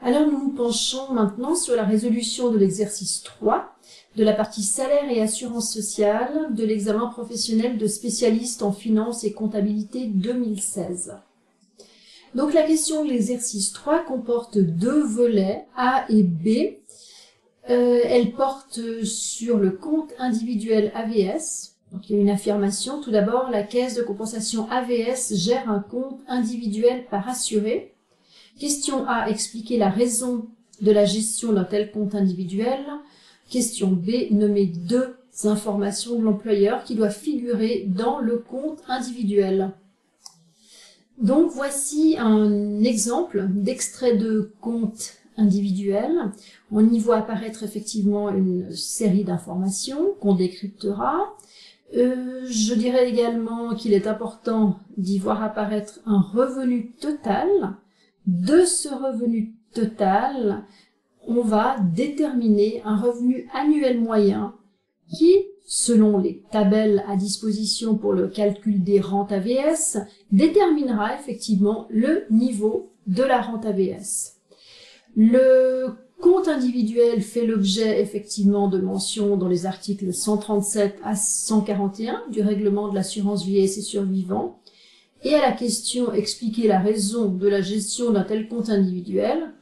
Alors nous nous penchons maintenant sur la résolution de l'exercice 3 de la partie salaire et assurance sociale de l'examen professionnel de spécialiste en finance et comptabilité 2016. Donc la question de l'exercice 3 comporte deux volets, A et B. Elle porte sur le compte individuel AVS. Donc il y a une affirmation. Tout d'abord, la caisse de compensation AVS gère un compte individuel par assuré. Question A, expliquer la raison de la gestion d'un tel compte individuel. Question B, nommer deux informations de l'employeur qui doivent figurer dans le compte individuel. Donc voici un exemple d'extrait de compte individuel. On y voit apparaître effectivement une série d'informations qu'on décryptera. Je dirais également qu'il est important d'y voir apparaître un revenu total. De ce revenu total, on va déterminer un revenu annuel moyen qui, selon les tabelles à disposition pour le calcul des rentes AVS, déterminera effectivement le niveau de la rente AVS. Le compte individuel fait l'objet effectivement de mentions dans les articles 137 à 141 du règlement de l'assurance vieillesse et survivants. Et à la question « Expliquer la raison de la gestion d'un tel compte individuel »,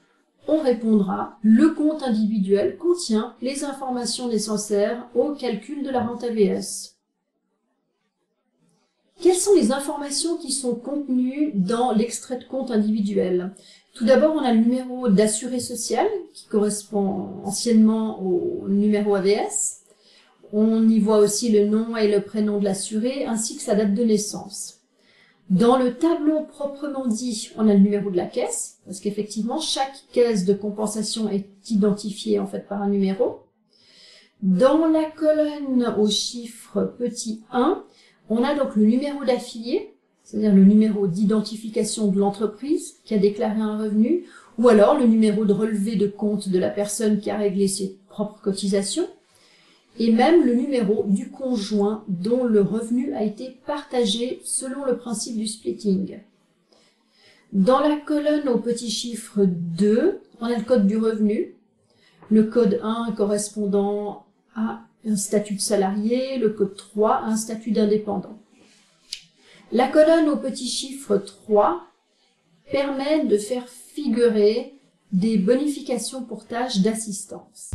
on répondra « Le compte individuel contient les informations nécessaires au calcul de la rente AVS ». Quelles sont les informations qui sont contenues dans l'extrait de compte individuel? Tout d'abord, on a le numéro d'assuré social qui correspond anciennement au numéro AVS. On y voit aussi le nom et le prénom de l'assuré ainsi que sa date de naissance. Dans le tableau proprement dit, on a le numéro de la caisse, parce qu'effectivement, chaque caisse de compensation est identifiée en fait par un numéro. Dans la colonne au chiffre petit 1, on a donc le numéro d'affilié, c'est-à-dire le numéro d'identification de l'entreprise qui a déclaré un revenu, ou alors le numéro de relevé de compte de la personne qui a réglé ses propres cotisations, et même le numéro du conjoint dont le revenu a été partagé selon le principe du splitting. Dans la colonne au petit chiffre 2, on a le code du revenu, le code 1 correspondant à un statut de salarié, le code 3 à un statut d'indépendant. La colonne au petit chiffre 3 permet de faire figurer des bonifications pour tâches d'assistance.